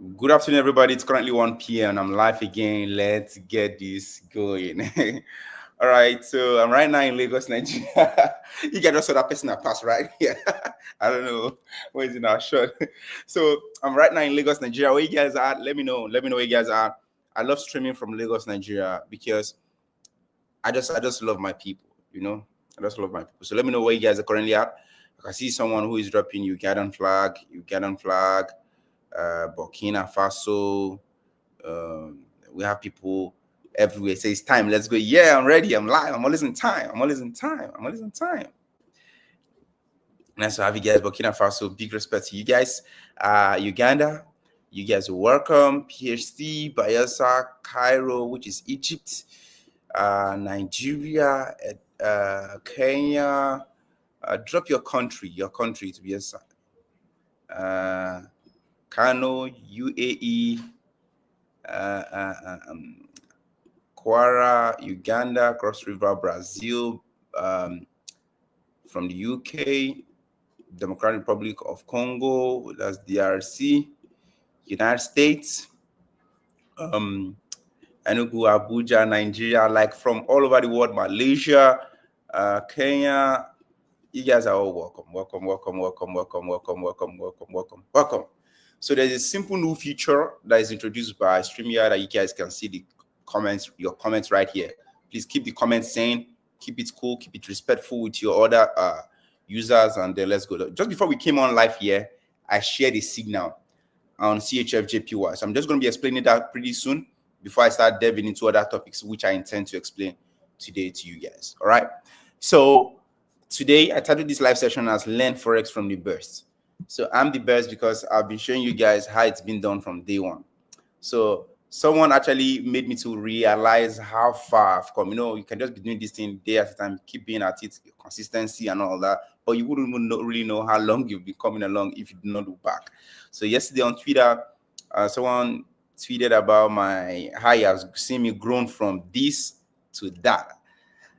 Good afternoon, everybody. It's currently 1 p.m. and I'm live again. Let's get this going. All right, so I'm right now in Lagos, Nigeria. You can just saw that person that passed right here. I don't know where is it now. Short. So I'm right now in Lagos, Nigeria. Where you guys are? Let me know. Let me know where you guys are. I love streaming from Lagos, Nigeria because I just love my people. I just love my people. So let me know where you guys are currently at. I can see someone who is dropping Ugandan flag, Burkina Faso. We have people everywhere. Say it's time. Let's go. Yeah, I'm ready. I'm live. I'm always in time. Nice to have you guys. Burkina Faso. Big respect to you guys. Uganda. You guys are welcome. PhD, Bayelsa, Cairo, which is Egypt. Nigeria, Kenya. Drop your country to be assigned. Kano, UAE, Kwara, Uganda, Cross River, Brazil, from the UK, Democratic Republic of Congo, that's DRC, United States, Enugu, Abuja, Nigeria, like from all over the world, Malaysia, Kenya. You guys are all welcome. So there's a simple new feature that is introduced by StreamYard that you guys can see the comments, your comments right here. Please keep the comments sane, keep it cool, keep it respectful with your other users, and then let's go. Just before we came on live here, I shared a signal on CHFJPY. So I'm just going to be explaining that pretty soon before I start delving into other topics, which I intend to explain today to you guys. All right. So today, I titled this live session as Learn Forex from the Best. So I'm the best because I've been showing you guys how it's been done from day one. So someone actually made me to realize how far I've come. You can just be doing this thing day at a time, keep being at it, consistency and all that, but you wouldn't really know how long you've been coming along if you do not look back. So yesterday on Twitter, someone tweeted about how he has seen me grown from this to that.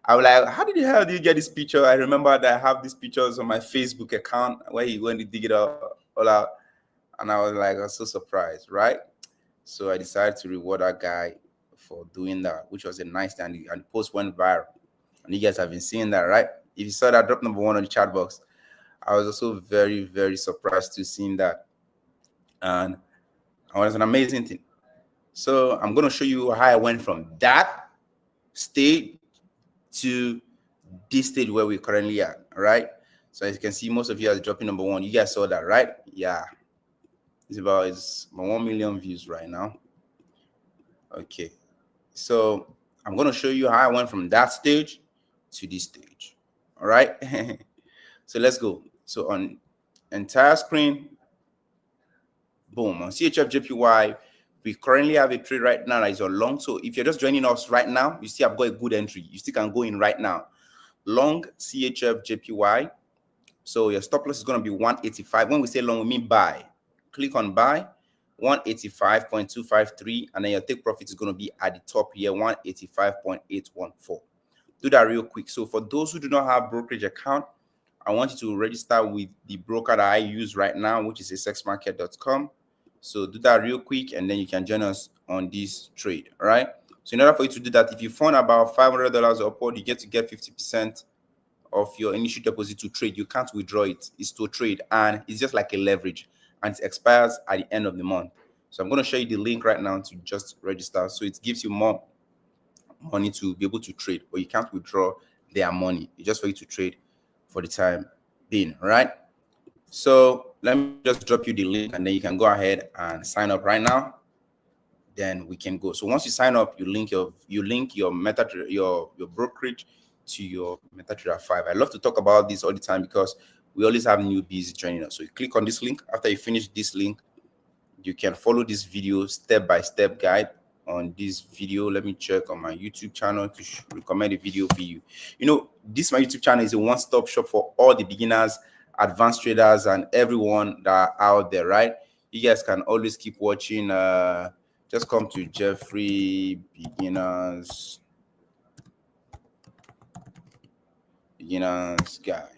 I was like, how do you get this picture? I remember that I have these pictures on my Facebook account where he went to dig it all out. And I was like, I was so surprised, right? So I decided to reward that guy for doing that, which was a nice thing. And the post went viral. And you guys have been seeing that, right? If you saw that, drop number 1 on the chat box. I was also very, very surprised to seeing that. And it was an amazing thing. So I'm going to show you how I went from that state to this stage where we're currently at. All right. So as you can see, most of you are dropping number 1. You guys saw that, right? Yeah. It's about 1 million views right now. Okay. So I'm going to show you how I went from that stage to this stage. All right. So let's go. So on entire screen, boom, on CHFJPY, we currently have a trade right now that is on long. So if you're just joining us right now, you see I've got a good entry. You still can go in right now. Long CHFJPY. So your stop loss is going to be 185. When we say long, we mean buy. Click on buy, 185.253, and then your take profit is going to be at the top here, 185.814. Do that real quick. So for those who do not have brokerage account, I want you to register with the broker that I use right now, which is sexmarket.com. So do that real quick, and then you can join us on this trade. All right. So in order for you to do that, if you fund about $500 upward, you get 50% of your initial deposit to trade. You can't withdraw it. It's to trade, and it's just like a leverage, and it expires at the end of the month. So I'm going to show you the link right now to just register. So it gives you more money to be able to trade, but you can't withdraw their money. It's just for you to trade for the time being. All right. So let me just drop you the link, and then you can go ahead and sign up right now. Then we can go. So once you sign up, you link your your brokerage to your MetaTrader 5. I love to talk about this all the time because we always have newbies joining us. So you click on this link. After you finish this link, you can follow this video step-by-step guide on this video. Let me check on my YouTube channel to recommend a video for you. My YouTube channel is a one-stop shop for all the beginners, advanced traders, and everyone that are out there, right? You guys can always keep watching. Just come to Jeffrey Beginners Guide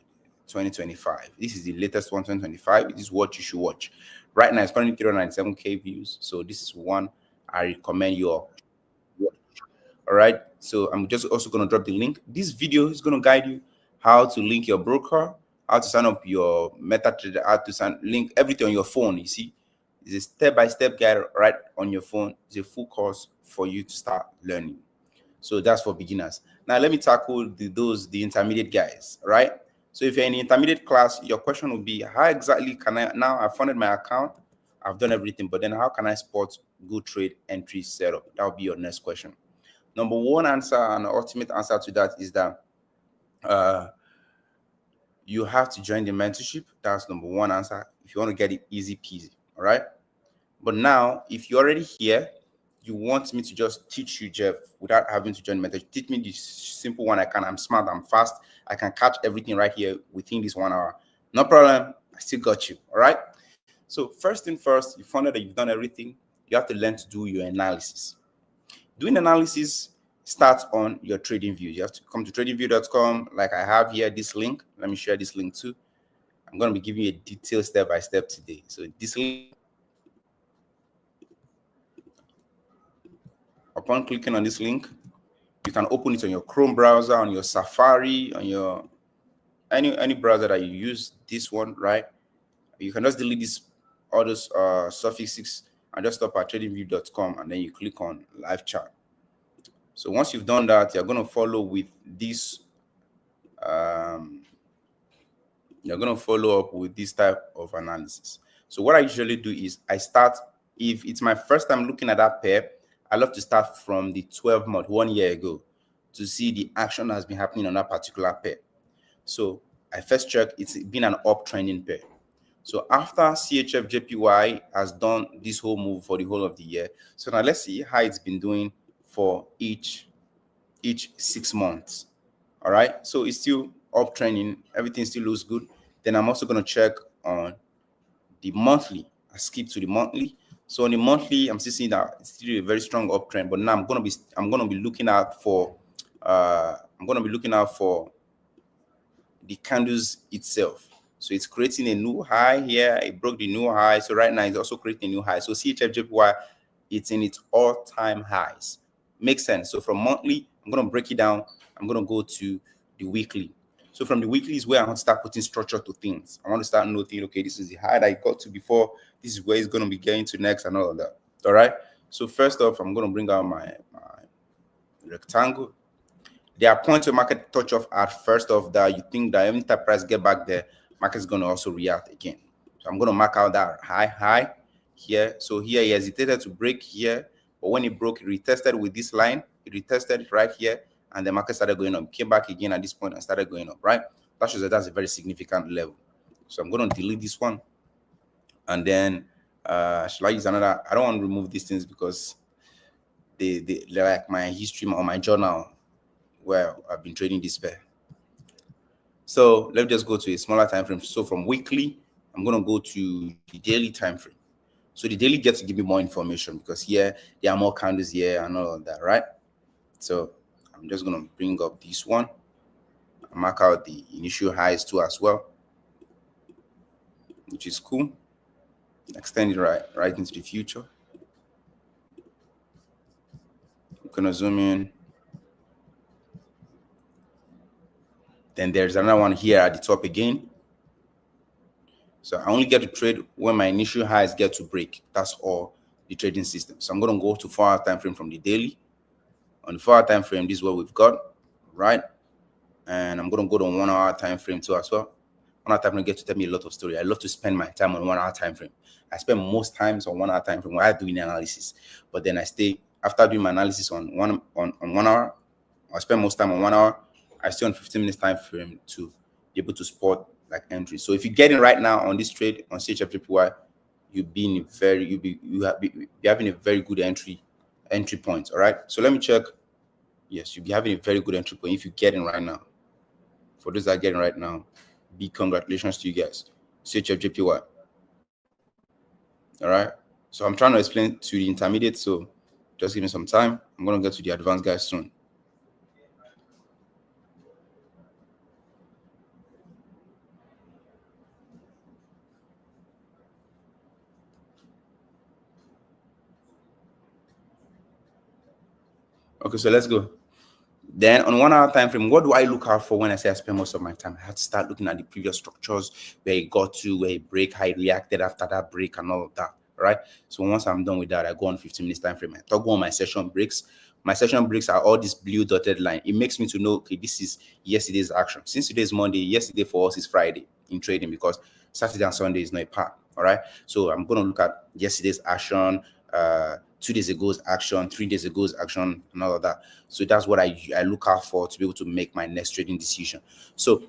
2025. This is the latest one, 2025. This is what you should watch, Right now, it's currently 397K views. So this is one I recommend you all. All right. So I'm just also going to drop the link. This video is going to guide you how to link your broker, how to sign up your MetaTrader, how to link everything on your phone. You see, it's a step-by-step guide right on your phone. It's a full course for you to start learning. So that's for beginners. Now let me tackle the intermediate guys, right? So if you're in the intermediate class, your question will be, how exactly can I, now I've funded my account, I've done everything, but then how can I spot good trade entry setup? That will be your next question. Number one answer and the ultimate answer to that is that you have to join the mentorship. That's number one answer if you want to get it easy peasy. All right. But now, if you're already here, you want me to just teach you, Jeff, without having to join the mentorship. Teach me the simple one I can. I'm smart, I'm fast. I can catch everything right here within this 1 hour. No problem. I still got you. All right. So first thing first, you found out that you've done everything. You have to learn to do your analysis. Doing analysis starts on your trading view. You have to come to tradingview.com like I have here, this link. Let me share this link too. I'm going to be giving you a detailed step-by-step today. So this link, upon clicking on this link, you can open it on your Chrome browser, on your Safari, on your any browser that you use. This one, right? You can just delete all those suffixes and just stop at tradingview.com, and then you click on live chat. So once you've done that, you're going to follow with this. You're going to follow up with this type of analysis. So what I usually do is I start, if it's my first time looking at that pair, I love to start from the 12 month, 1 year ago, to see the action that has been happening on that particular pair. So I first check, it's been an uptrending pair. So after CHFJPY has done this whole move for the whole of the year, so now let's see how it's been doing for each 6 months. All right, so it's still uptrending, everything still looks good. Then I'm also going to check on the monthly. I skip to the monthly. So on the monthly, I'm still seeing that it's still a very strong uptrend. But now I'm going to be looking out for the candles itself. So it's creating a new high here. It broke the new high. So right now it's also creating a new high. So CHFJPY, it's in its all-time highs. Makes sense. So from monthly, I'm going to break it down. I'm going to go to the weekly. So from the weekly is where I want to start putting structure to things. I want to start noting, okay, this is the high that I got to before. This is where it's going to be getting to next and all of that. All right. So first off, I'm going to bring out my rectangle. There are points where market touch off at first off that you think that every time price get back there, market is going to also react again. So I'm going to mark out that high here. So here he hesitated to break here, but when it broke, it retested with this line. It retested it right here, and the market started going up. Came back again at this point and started going up. Right? That shows that that's a very significant level. So I'm going to delete this one, and then shall I use another? I don't want to remove these things because they're like my history or my journal where I've been trading this pair. So let's just go to a smaller time frame. So from weekly, I'm going to go to the daily time frame. So the daily gets to give me more information because here there are more candles here and all of that, right? So I'm just going to bring up this one, mark out the initial highs too as well, which is cool. Extend it right into the future. I'm going to zoom in. Then there's another one here at the top again. So I only get to trade when my initial highs get to break. That's all the trading system. So I'm going to go to 4-hour time frame from the daily. On the 4-hour time frame, this is what we've got, right? And I'm going to go to 1-hour time frame too as well. 1-hour time frame gets to tell me a lot of story. I love to spend my time on 1-hour time frame. I spend most times on 1-hour time frame while I'm doing analysis. But then I stay after doing my analysis on 1 hour. I spend most time on 1 hour. I stay on 15 minutes time frame to be able to spot like entry. So if you get in right now on this trade on CHFJPY, you'll be having a very good entry point. All right. So let me check. Yes, you'll be having a very good entry point if you get in right now. For those that are getting right now, big congratulations to you guys. CHFJPY. All right. So I'm trying to explain to the intermediate. So just give me some time. I'm gonna get to the advanced guys soon. Okay, so let's go. Then on 1 hour time frame, what do I look out for when I say I spend most of my time? I have to start looking at the previous structures, where it got to, where it break, how it reacted after that break, and all of that. Right. So once I'm done with that, I go on 15 minutes time frame. I toggle on my session breaks. My session breaks are all this blue dotted line. It makes me to know, okay, this is yesterday's action. Since today is Monday, yesterday for us is Friday in trading, because Saturday and Sunday is not a part. All right. So I'm going to look at yesterday's action, 2 days ago's action, 3 days ago's action, and all of that. So that's what I look out for to be able to make my next trading decision. So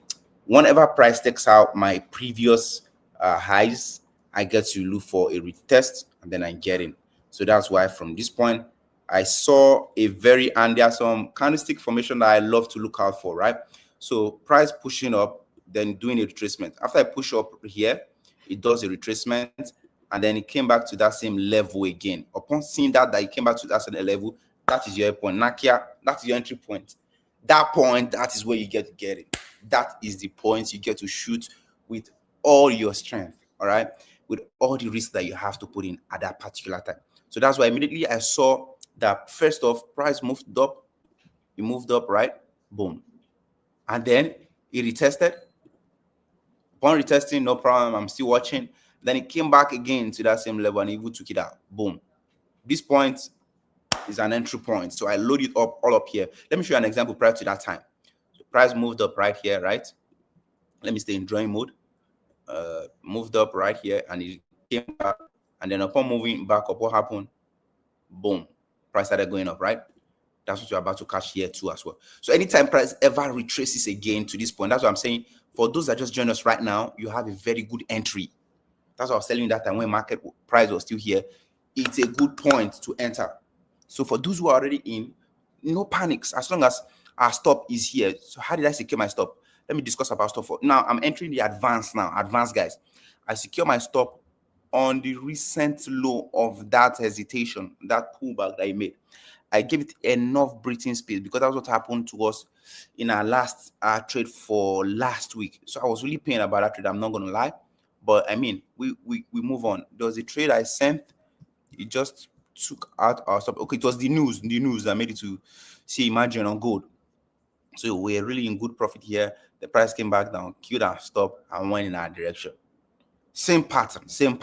whenever price takes out my previous highs, I get to look for a retest, and then I get in. So that's why from this point, I saw a very, and there are some candlestick formation that I love to look out for, right? So price pushing up, then doing a retracement. After I push up here, it does a retracement, and then it came back to that same level again. Upon seeing that it came back to that same level, that is your point. Nakia, that is your entry point. That point, that is where you get to get it. That is the point you get to shoot with all your strength, all right? With all the risks that you have to put in at that particular time. So that's why immediately I saw that first off, price moved up. It moved up, right? Boom. And then it retested. Upon retesting, no problem. I'm still watching. Then it came back again to that same level and even took it out. Boom. This point is an entry point. So I load it up all up here. Let me show you an example prior to that time. So price moved up right here, right? Let me stay in drawing mode. Moved up right here and it came back. And then upon moving back up, what happened? Boom. Price started going up, right? That's what you're about to catch here too as well. So anytime price ever retraces again to this point, that's what I'm saying. For those that just joined us right now, you have a very good entry. That's what I was telling you that time when market price was still here. It's a good point to enter. So for those who are already in, no panics as long as our stop is here. So how did I secure my stop? Let me discuss about stop for now. I'm entering the advanced now. Advanced, guys. I secure my stop on the recent low of that hesitation, that pullback that I made. I gave it enough breathing space because that's what happened to us in our last trade for last week. So I was really pained about that trade. I'm not going to lie. But I mean, we move on. There was a trade I sent. It just took out our stop. Okay, it was the news that made it to see margin on gold. So we're really in good profit here. The price came back down, killed our stop, and went in our direction. Same pattern. If it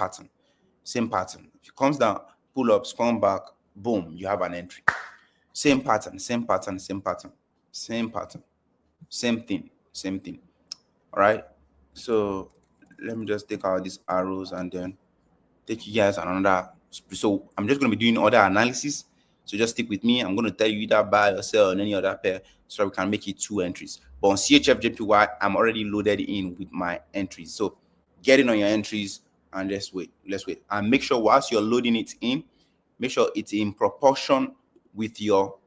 comes down, pull ups, come back, boom, you have an entry. Same pattern. Same thing. All right. So let me just take out these arrows and then take you guys on another. So I'm just going to be doing other analysis. So just stick with me. I'm going to tell you either buy or sell on any other pair so we can make it 2 entries. But on CHFJPY, I'm already loaded in with my entries. So get in on your entries and let's wait. And make sure whilst you're loading it in, make sure it's in proportion with your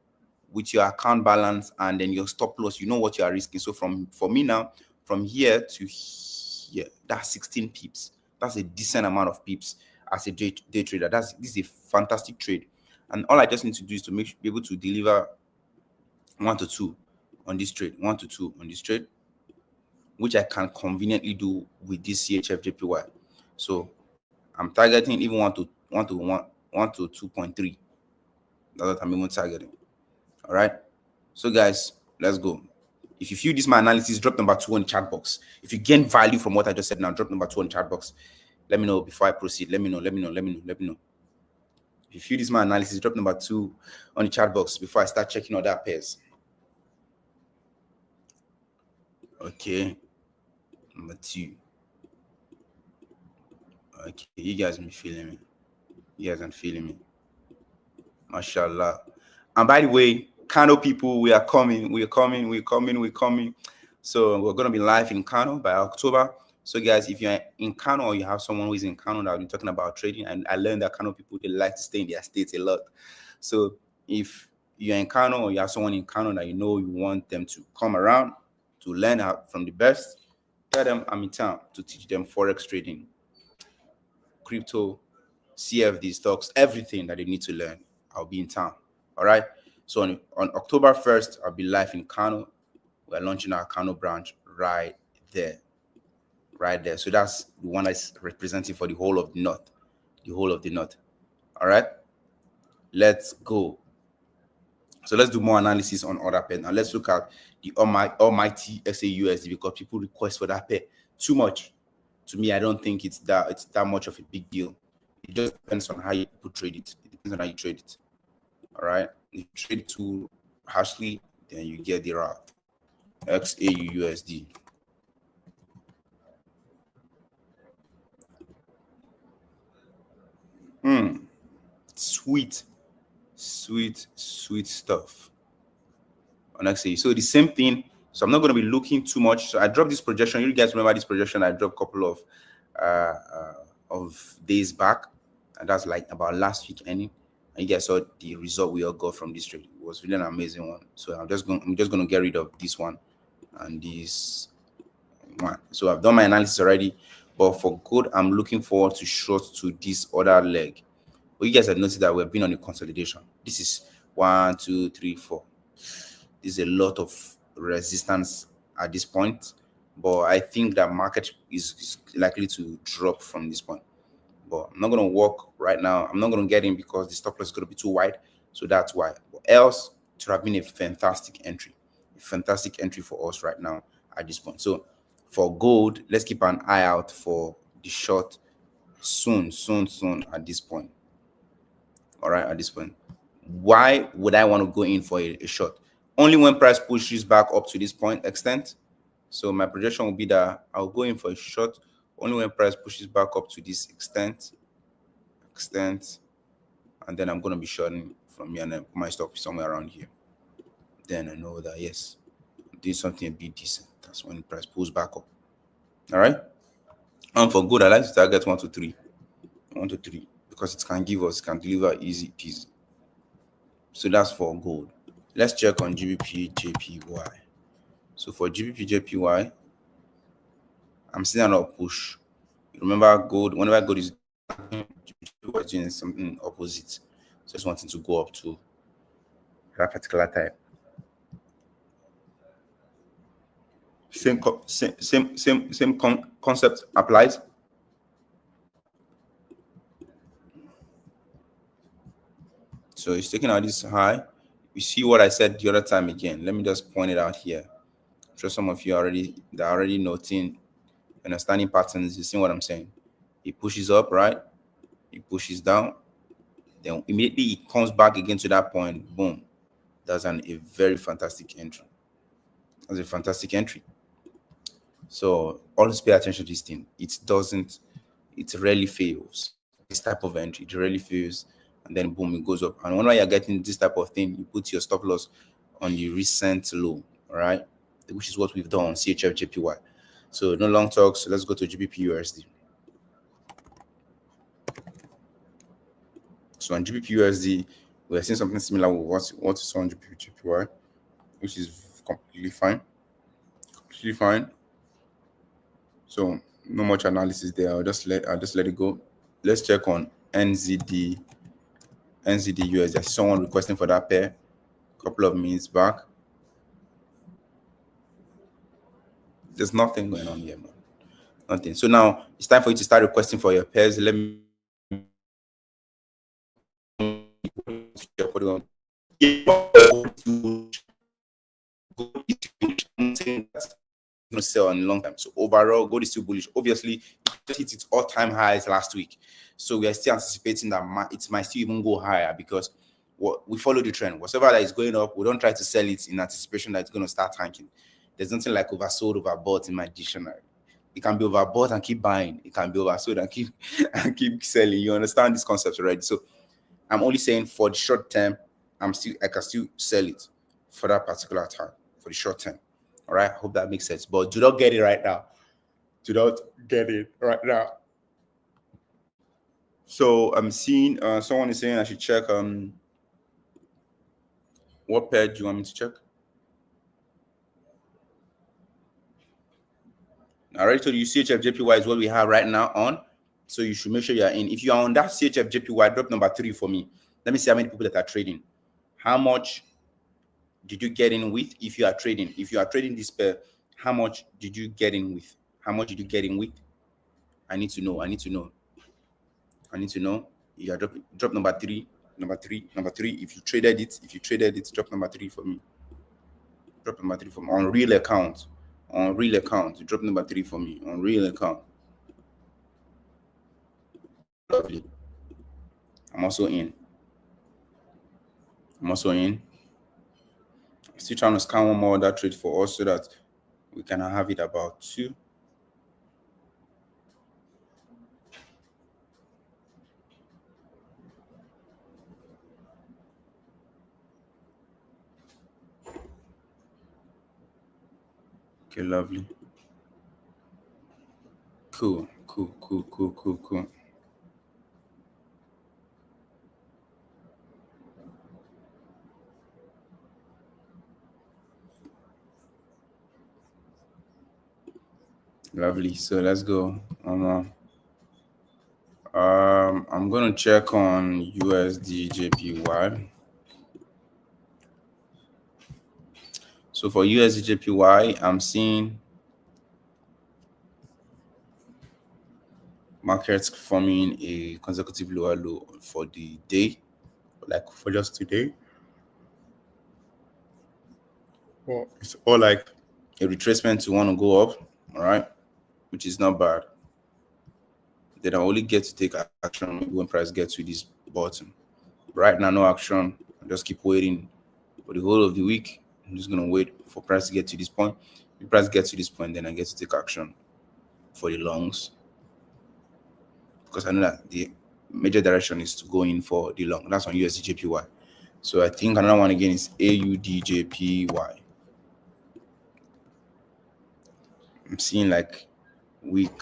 account balance and then your stop loss. You know what you are risking. So for me now, from here to here, that's 16 pips. That's a decent amount of pips as a day trader. This is a fantastic trade, and all I just need to do is to be able to deliver 1 to 2 on this trade, which I can conveniently do with this CHFJPY. So I'm targeting even 1 to 2.3. That's what I'm even targeting. All right. So guys, let's go. If you feel this my analysis, drop number 2 on the chat box. If you gain value from what I just said now, drop number 2 on the chat box. Let me know before I proceed. Let me know. If you feel this my analysis, drop number 2 on the chat box before I start checking other pairs. Okay. Number 2. Okay, you guys aren't feeling me. Mashallah. And by the way, Kano people, we are coming. So we're going to be live in Kano by October. So guys, if you're in Kano or you have someone who is in Kano that will be talking about trading, and I learned that Kano people, they like to stay in their states a lot. So if you're in Kano or you have someone in Kano that you know you want them to come around to learn out from the best, tell them I'm in town to teach them Forex trading, crypto, CFD stocks, everything that they need to learn. I'll be in town. All right. So on October 1st, I'll be live in Kano. We're launching our Kano branch right there. So that's the one that's representing for the whole of the north. All right. Let's go. So let's do more analysis on other pair. Now let's look at the almighty SAUSD, because people request for that pair too much. To me, I don't think it's that much of a big deal. It just depends on how you trade it. It depends on how you trade it. All right. If you trade it too harshly, then you get the route. XAUUSD. Sweet stuff on XAU. So the same thing. So I'm not going to be looking too much. So I dropped this projection. You guys remember this projection I dropped a couple of days back, and that's like about last week ending. And you guys saw the result we all got from this trade. It was really an amazing one. So I'm just going to get rid of this one and this one. So I've done my analysis already, but for gold, I'm looking forward to short to this other leg. But you guys have noticed that we've been on a consolidation. This is 1, 2, 3, 4. There's a lot of resistance at this point, but I think that market is likely to drop from this point. But I'm not going to walk right now. I'm not going to get in because the stop loss is going to be too wide. So that's why. But else, it would have been a fantastic entry for us right now at this point. So for gold, let's keep an eye out for the short soon at this point. All right, at this point. Why would I want to go in for a short? Only when price pushes back up to this point extent. So my projection will be that I'll go in for a short only when price pushes back up to this extent, and then I'm going to be shorting from here and then put my stop somewhere around here. Then I know that yes, I'm doing something a bit decent. That's when the price pulls back up. All right. And for good, I like to target 1 to 3, because it can deliver easy peasy. So that's for gold. Let's check on GBP/JPY. So for GBP/JPY, I'm seeing an up push. Remember, gold, whenever gold is doing something opposite, so just wanting to go up to that particular type. Same concept applies. So it's taking out this high. You see what I said the other time again. Let me just point it out here. I'm sure some of you are already noting, understanding patterns. You see what I'm saying? It pushes up, right? It pushes down. Then immediately it comes back again to that point. Boom. That's a very fantastic entry. That's a fantastic entry. So always pay attention to this thing. It rarely fails. This type of entry, it rarely fails. And then boom, it goes up. And whenever you're getting this type of thing, you put your stop loss on the recent low, all right? Which is what we've done on CHFJPY. So no long talks. Let's go to GBP/USD. So on GBP/USD, we're seeing something similar with what we saw on GBP/JPY, which is completely fine. So no much analysis there. I'll just let it go. Let's check on NZD USD. I see someone requesting for that pair a couple of minutes back. There's nothing going on here, man. Nothing. So now it's time for you to start requesting for your pairs. Let me sell on a long time. So overall, gold is still bullish. Obviously, it hit its all-time highs last week. So we are still anticipating that it might still even go higher, because we follow the trend. Whatever that is going up, we don't try to sell it in anticipation that it's going to start tanking. There's nothing like oversold, overbought in my dictionary. It can be overbought and keep buying. It can be oversold and keep selling. You understand this concept already? So I'm only saying for the short term, I can still sell it for that particular time, for the short term. All right, I hope that makes sense. But do not get it right now. Do not get it right now. So I'm seeing someone is saying I should check what pair do you want me to check? I already told you CHFJPY is what we have right now on. So you should make sure you're in. If you are on that CHFJPY, drop number 3 for me. Let me see how many people that are trading. How much did you get in with? If you are trading this pair, how much did you get in with? How much did you get in with? I need to know. You are drop number 3. Number three, if you traded it, drop number 3 for me. Drop number 3 for me on real account. Drop number 3 for me on real account. Lovely. I'm also in. I'm still trying to scan one more other trade for us so that we can have it about 2. Okay, lovely. Cool. Lovely. So let's go. I'm going to check on USDJPY. So for USDJPY, I'm seeing markets forming a consecutive lower low for the day, like for just today. Well, it's all like a retracement to want to go up, all right, which is not bad. Then I only get to take action when price gets to this bottom. Right now, no action. I just keep waiting for the whole of the week. I'm just gonna wait for price to get to this point. If price gets to this point, then I get to take action for the longs, because I know that the major direction is to go in for the long. That's on USDJPY. So I think another one again is AUDJPY. I'm seeing like weak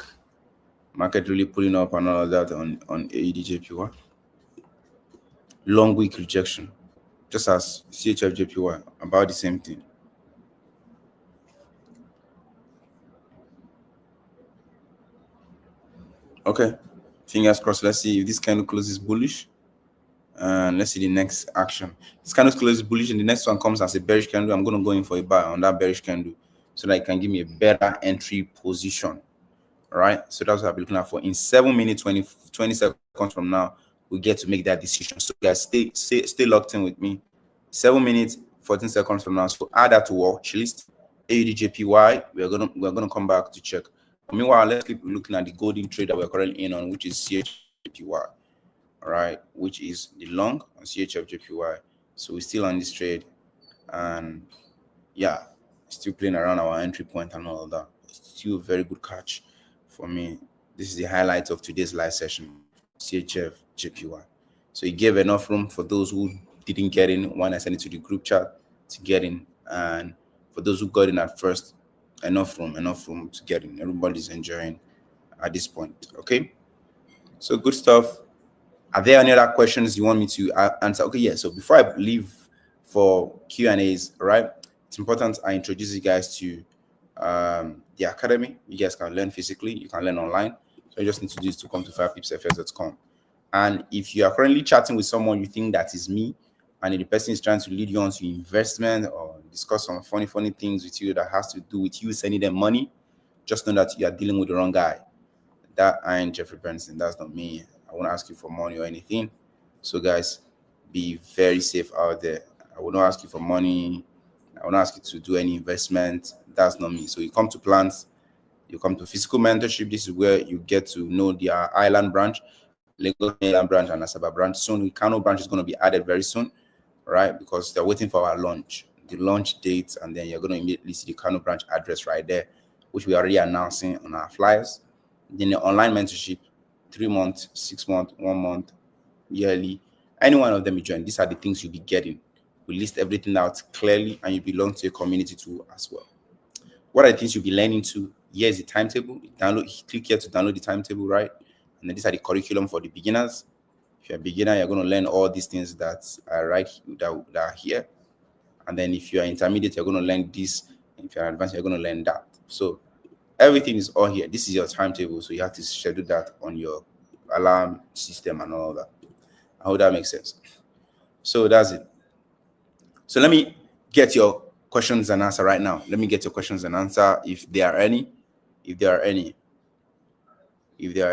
market really pulling up and all of that on AUDJPY. Long week rejection, just as CHFJPY, about the same thing. Okay, fingers crossed. Let's see if this candle closes bullish, and let's see the next action. This candle closes bullish and the next one comes as a bearish candle. I'm going to go in for a buy on that bearish candle so that it can give me a better entry position. All right, so that's what I'll be looking at for. In 7 minutes 20 seconds from now, we get to make that decision. So guys, stay locked in with me. 7 minutes 14 seconds from now, so add that to watch list. AUDJPY, we're gonna come back to check. Meanwhile, let's keep looking at the golden trade that we're currently in on, which is CHFJPY. All right, which is the long on CHFJPY. So we're still on this trade, and yeah, still playing around our entry point and all of that. Still a very good catch for me. This is the highlight of today's live session, CHFJPY. So it gave enough room for those who didn't get in when I sent it to the group chat to get in, and for those who got in at first, enough room to get in. Everybody's enjoying at this point. Okay, so good stuff. Are there any other questions you want me to answer? Okay, yeah. So before I leave for Q&As, right, it's important I introduce you guys to the academy. You guys can learn physically, you can learn online. So you just need to do is to come to FIREPIPSFS.com. And if you are currently chatting with someone you think that is me, and the person is trying to lead you on to investment or discuss some funny things with you that has to do with you sending them money, just know that you are dealing with the wrong guy. That I ain't Jeffrey Benson. That's not me. I won't ask you for money or anything. So guys, be very safe out there. I will not ask you for money. I will not ask you to do any investment. That's not me. So you come to plans, you come to physical mentorship. This is where you get to know their island branch, Lagos Mainland branch, and Asaba branch. Soon, the Kano branch is going to be added very soon, right? Because they're waiting for our launch, the launch date, and then you're going to immediately see the Kano branch address right there, which we are already announcing on our flyers. Then the online mentorship, 3 months, 6 months, 1 month, yearly. Any one of them you join, these are the things you'll be getting. We list everything out clearly, and you belong to a community too as well. What are the things you'll be learning to? Here is the timetable. Click here to download the timetable, right? And then these are the curriculum for the beginners. If you're a beginner, you're going to learn all these things that are that are here. And then if you're intermediate, you're going to learn this. If you're advanced, you're going to learn that. So everything is all here. This is your timetable, so you have to schedule that on your alarm system and all that. I hope that makes sense. So that's it. So let me get your questions and answer right now. Let me get your questions and answer if there are any. If there are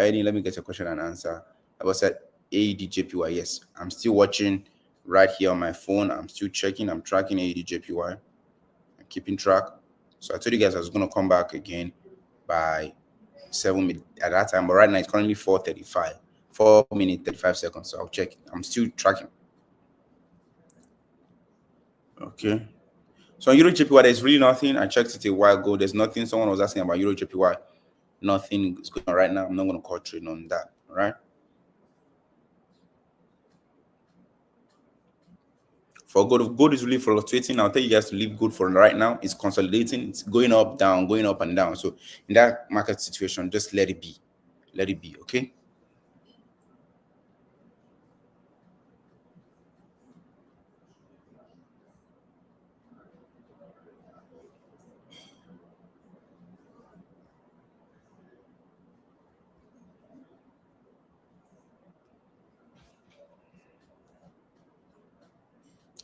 any, let me get your question and answer. Like I said, AUDJPY. Yes, I'm still watching right here on my phone. I'm still checking. I'm tracking AUDJPY. I'm keeping track. So I told you guys I was going to come back again by 7 minutes at that time, but right now it's currently 4:35, 4 minutes 35 seconds. So I'll check. I'm still tracking. Okay. So on AUDJPY, there's really nothing. I checked it a while ago. There's nothing. Someone was asking about AUDJPY. Nothing is going on right now. I'm not going to call trade on that. All right. For gold is really fluctuating. I'll tell you guys to leave gold for right now. It's consolidating. It's going up, down, going up and down. So in that market situation, just let it be. Let it be. Okay.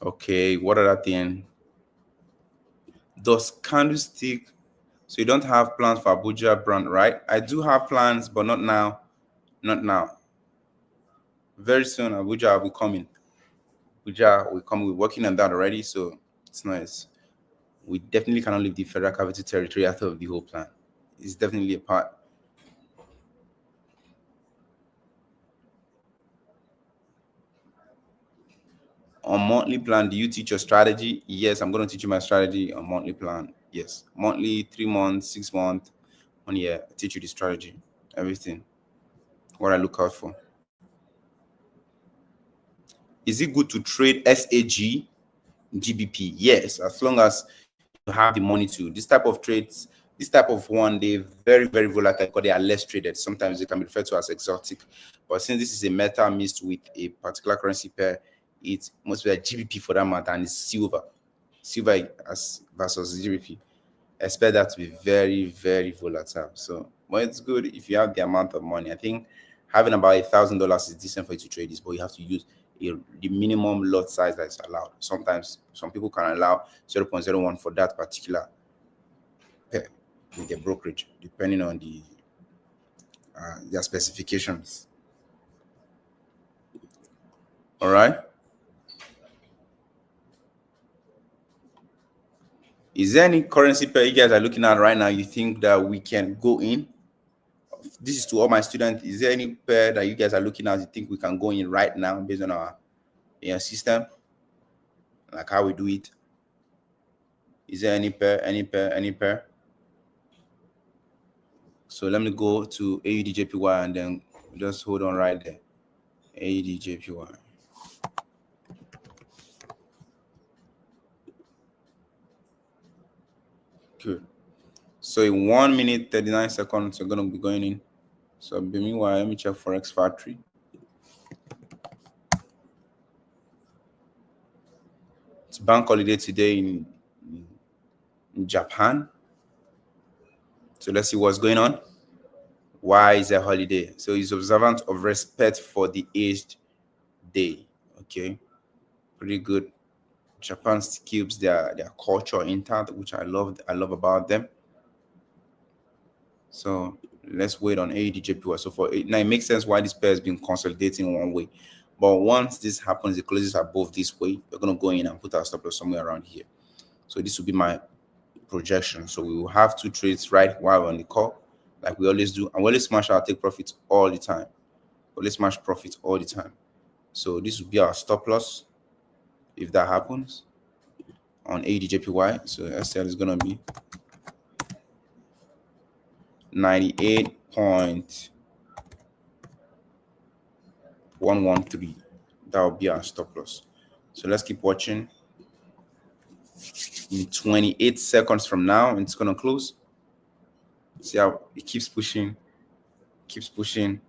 Okay. What other thing? Does candlestick? So you don't have plans for Abuja brand, right? I do have plans, but not now. Not now. Very soon, Abuja will be coming. Abuja will come. We're working on that already, so it's nice. We definitely cannot leave the Federal Capital Territory out of the whole plan. It's definitely a part. On monthly plan, do you teach your strategy? Yes, I'm going to teach you my strategy on monthly plan. Yes, monthly, 3 months, 6 months, 1 year. I teach you the strategy, everything, what I look out for. Is it good to trade SAG, GBP? Yes, as long as you have the money to. This type of trades, this type of one, they're very, very volatile because they are less traded. Sometimes they can be referred to as exotic. But since this is a metal mixed with a particular currency pair, it must be a GBP for that matter, and it's silver. Silver as versus GBP. Expect that to be very, very volatile. So, but it's good if you have the amount of money. I think having about $1,000 is decent for you to trade this, but you have to use the minimum lot size that is allowed. Sometimes some people can allow 0.01 for that particular pair with the brokerage, depending on their specifications. All right. Is there any currency pair you guys are looking at right now you think that we can go in? This is to all my students. Is there any pair that you guys are looking at you think we can go in right now based on our system, like how we do it? Is there any pair, any pair, any pair? So let me go to AUDJPY and then just hold on right there. AUDJPY. Good. So in 1 minute 39 seconds, we're gonna be going in. So meanwhile, let me check Forex Factory. It's bank holiday today in Japan. So let's see what's going on. Why is a holiday? So it's observant of respect for the aged day. Okay, pretty good. Japan keeps their culture intact, which I love about them. So let's wait on AUDJPY. So for now, it makes sense why this pair has been consolidating one way. But once this happens, it closes above this way. We're gonna go in and put our stop loss somewhere around here. So this will be my projection. So we will have 2 trades right while we're on the call, like we always do, and we always smash our take profits all the time. Let's smash profits all the time. So this will be our stop loss if that happens on AUDJPY. So SL is gonna be 98.113. That will be our stop loss. So let's keep watching. In 28 seconds from now, it's gonna close. See how it keeps pushing, keeps pushing.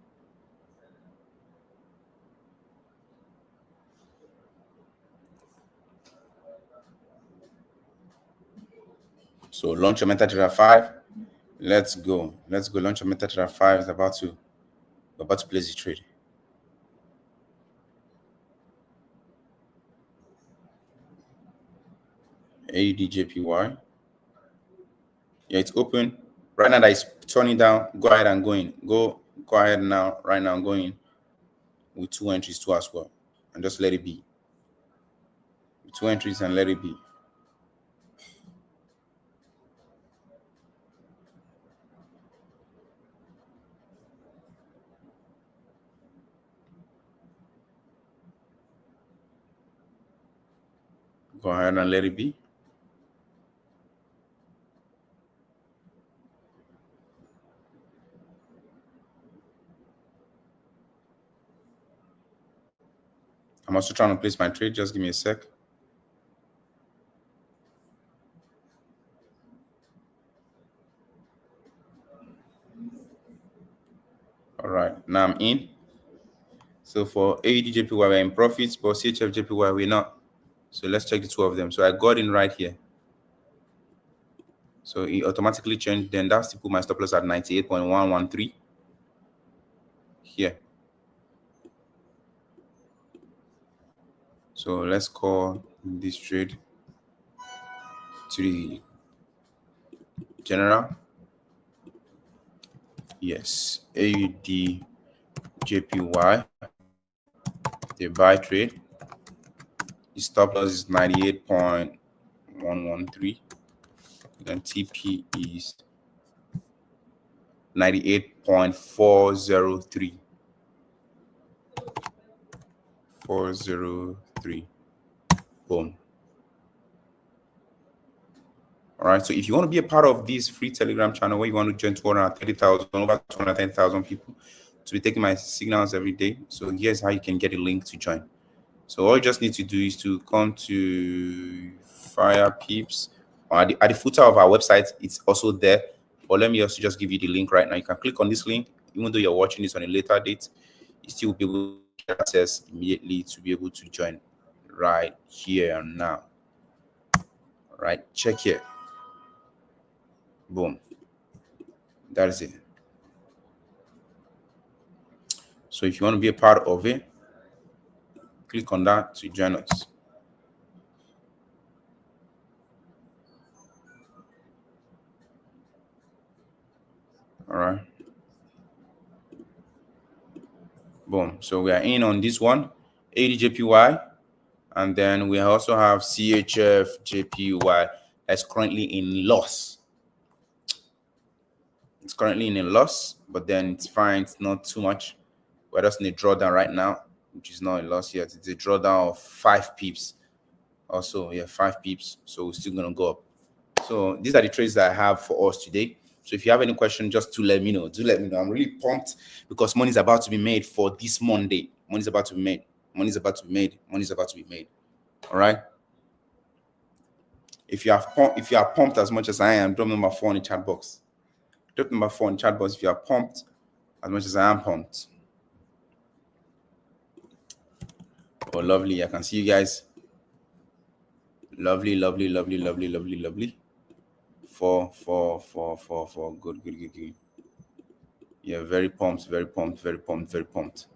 So launch your MetaTrader 5. Let's go. Let's go. Launch your MetaTrader 5 is about to place the trade. AUDJPY. Yeah, it's open. Right now that is turning down. Go ahead and go in. Go ahead now. Right now, go in. with 2 entries too as well, and just let it be. With 2 entries and let it be. Go ahead and let it be. I'm also trying to place my trade. Just give me a sec. All right, now I'm in. So for AUDJPY, we're in profits, but CHFJPY, we're not. So let's check the two of them. So I got in right here. So it automatically changed. Then that's to put my stop loss at 98.113 here. So let's call this trade to the general. Yes, AUDJPY, the buy trade. The stop loss is 98.113. Then TP is 98.403. 403. Boom. All right. So if you want to be a part of this free Telegram channel where you want to join 230,000, over 210,000 people to be taking my signals every day. So here's how you can get a link to join. So all you just need to do is to come to FIREPIPS. At the footer of our website, it's also there. But let me also just give you the link right now. You can click on this link, even though you're watching this on a later date, you still will be able to get access immediately to be able to join right here and now. All right, check here. Boom. That is it. So if you want to be a part of it, click on that to join us. All right. Boom. So we are in on this one, AUDJPY, and then we also have CHFJPY that's currently in loss. It's currently in a loss, but then it's fine. It's not too much. We're just in a drawdown right now, which is not a loss yet. It's a drawdown of 5 pips. Also, yeah, 5 pips. So we're still gonna go up. So these are the trades that I have for us today. So if you have any question, just to let me know. Do let me know. I'm really pumped because money is about to be made for this Monday. Money is about to be made. Money is about to be made. Money is about to be made. All right. If you are pumped as much as I am, drop number 4 in the chat box. Drop number 4 in the chat box if you are pumped as much as I am pumped. Oh, lovely. I can see you guys. Lovely, lovely, lovely, lovely, lovely, lovely. 4. Good, good, good, good. Yeah, very pumped, very pumped, very pumped, very pumped.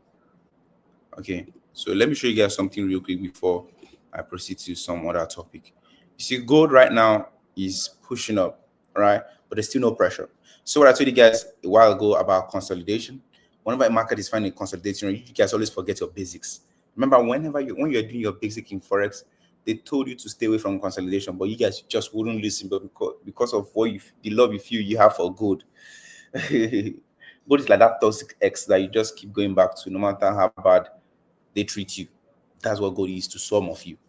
Okay, so let me show you guys something real quick before I proceed to some other topic. You see, gold right now is pushing up, right? But there's still no pressure. So what I told you guys a while ago about consolidation, whenever a market is finding consolidating, you guys always forget your basics. Remember, when you're doing your basic in Forex, they told you to stay away from consolidation, but you guys just wouldn't listen, but because of the love you feel you have for gold. Gold is like that toxic ex that you just keep going back to no matter how bad they treat you. That's what gold is to some of you.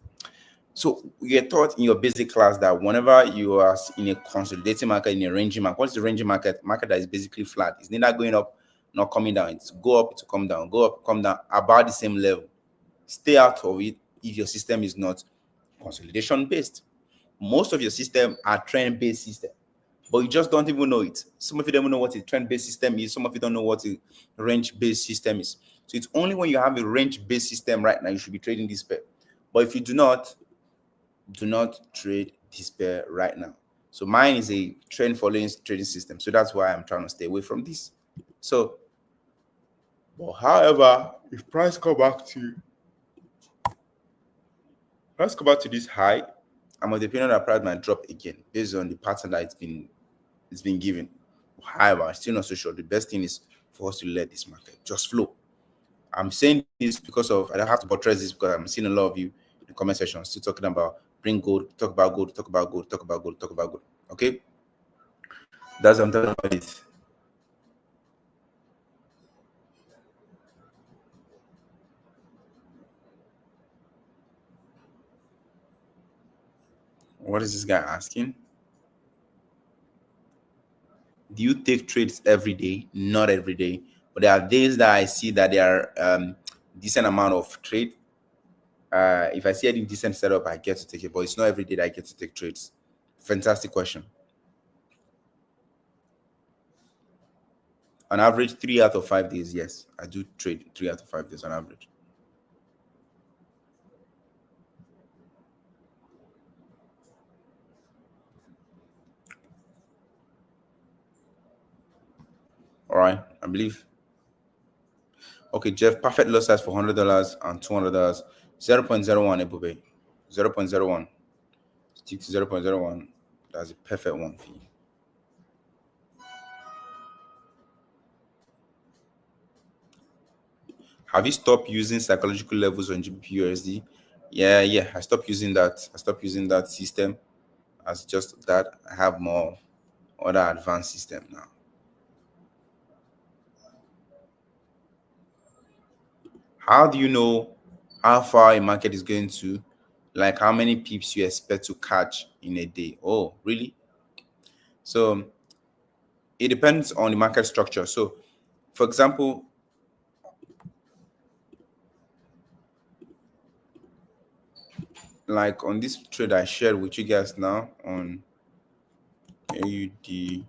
So you're taught in your basic class that whenever you are in a consolidating market, in a ranging market, what's the ranging market? Market that is basically flat. It's neither going up nor coming down. It's go up to come down, go up, come down, about the same level. Stay out of it if your system is not consolidation based. Most of your system are trend based system, but you just don't even know it. Some of you don't know what a trend based system is. Some of you don't know what a range based system is. So it's only when you have a range based system right now you should be trading this pair. But if you do not trade this pair right now. So mine is a trend following trading system. So that's why I'm trying to stay away from this. So, but however, if price come back to this high, I'm of the opinion that price might drop again based on the pattern that it's been given. However, I'm still not so sure. The best thing is for us to let this market just flow. I'm saying this because of, I don't have to buttress this because I'm seeing a lot of you in the comment section still talking about bring gold, talk about gold, talk about gold, talk about gold, talk about gold. Okay, that's what I'm talking about it. What is this guy asking? Do you take trades every day? Not every day, but there are days that I see that there are decent amount of trade. If I see any decent setup, I get to take it, but it's not every day that I get to take trades. Fantastic question. On average, 3 out of 5 days, yes, I do trade 3 out of 5 days on average. All right, I believe. Okay, Jeff, perfect loss size for $100 and $200. 0.01 Ebube. 0.01. Stick to 0.01. That's a perfect one for you. Have you stopped using psychological levels on GBP Yeah, I stopped using that. I stopped using that system as just that. I have more other advanced system now. How do you know how far a market is going to? Like how many pips you expect to catch in a day? Oh, really? So it depends on the market structure. So, for example, like on this trade I shared with you guys now on AUDJPY,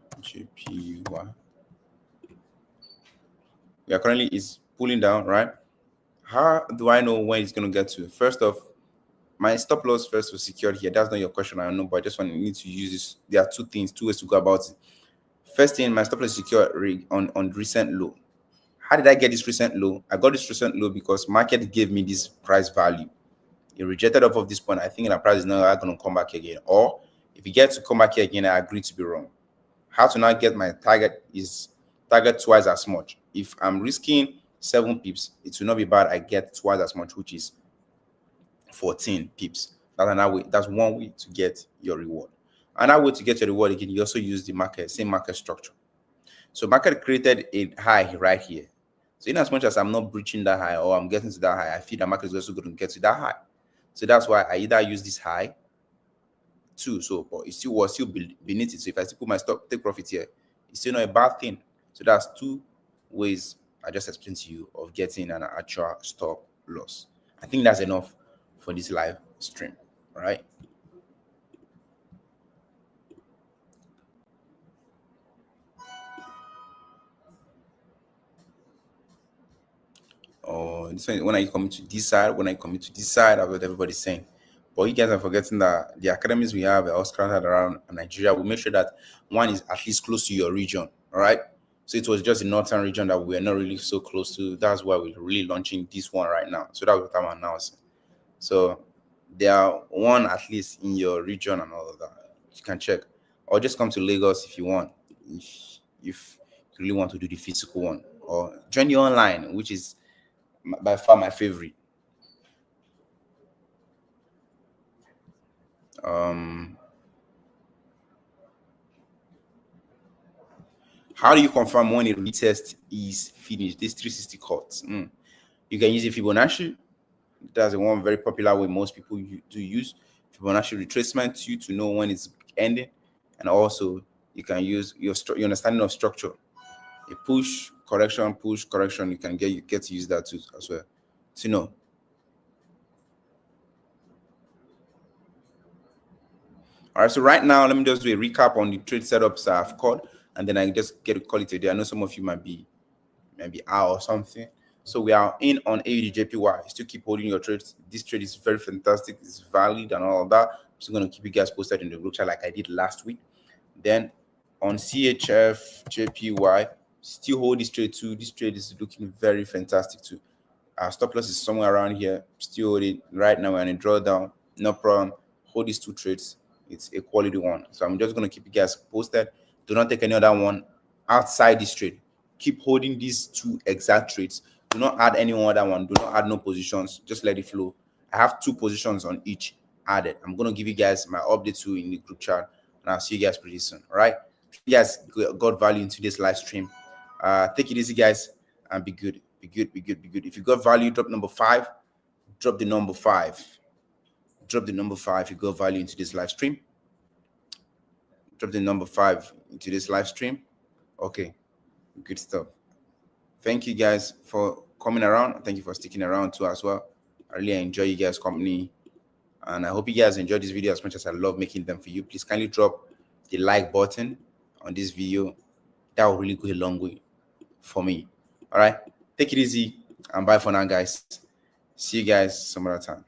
yeah, currently is pulling down, right? How do I know when it's going to get to? First off, my stop loss first was secured here. That's not your question, I know, but I just want to need to use this. There are two ways to go about it. First thing, my stop loss is secured on recent low. How did I get this recent low? I got this recent low because market gave me this price value. It rejected off of this point. I think the price is not going to come back again. Or if you get to come back here again, I agree to be wrong. How to now get my target is target twice as much. If I'm risking 7 pips, it will not be bad. I get twice as much, which is 14 pips. That's another way. That's one way to get your reward. Another way to get your reward again, you also use the market, same market structure. So market created a high right here. So in as much as I'm not breaching that high or I'm getting to that high, I feel the market is also going to get to that high. So that's why I either use this high too. So but it still was still beneath it. So if I still put my stop take profit here, it's still not a bad thing. So that's two ways I just explained to you of getting an actual stop loss. I think that's enough for this live stream. All right. Or this one, when I come to this side, when I come to this side, that's what everybody's saying. But you guys are forgetting that the academies we have are all scattered around Nigeria. We make sure that one is at least close to your region. All right. So it was just the northern region that we were not really so close to. That's why we're really launching this one right now. So that's what I'm announcing. So there are one at least in your region and all of that. You can check. Or just come to Lagos if you want. If you really want to do the physical one. Or join the online, which is by far my favorite. How do you confirm when a retest is finished? This 360 cuts. You can use a Fibonacci. That's the one very popular way most people do use. Fibonacci retracement you to know when it's ending, and also you can use your understanding of structure. A push correction. You can get to use that too as well to know. All right, so right now, let me just do a recap on the trade setups I've called, and then I just get to call it a day. I know some of you might be out or something. So we are in on AUDJPY. Still keep holding your trades. This trade is very fantastic. It's valid and all of that. I'm still going to keep you guys posted in the group chat like I did last week. Then on CHFJPY, still hold this trade too. This trade is looking very fantastic too. Our stop loss is somewhere around here. Still hold it. Right now we're in a drawdown. No problem. Hold these two trades. It's a quality one. So I'm just going to keep you guys posted. Do not take any other one outside this trade. Keep holding these two exact trades Do not add any other one. Do not add no positions. Just let it flow. I have 2 positions on each added. I'm going to give you guys my update too in the group chat, and I'll see you guys pretty soon. All right. If you guys got value into this live stream, take it easy, guys, and be good. Be good. Be good. Be good. If you got value, drop number 5. Drop the number 5. Drop the number 5. If you got value into this live stream, drop the number 5 into this live stream. Okay. Good stuff. Thank you guys for coming around. Thank you for sticking around too as well. I really enjoy you guys' company, and I hope you guys enjoyed this video as much as I love making them for you. Please kindly drop the like button on this video. That will really go a long way for me. All right, take it easy and bye for now, guys. See you guys some other time.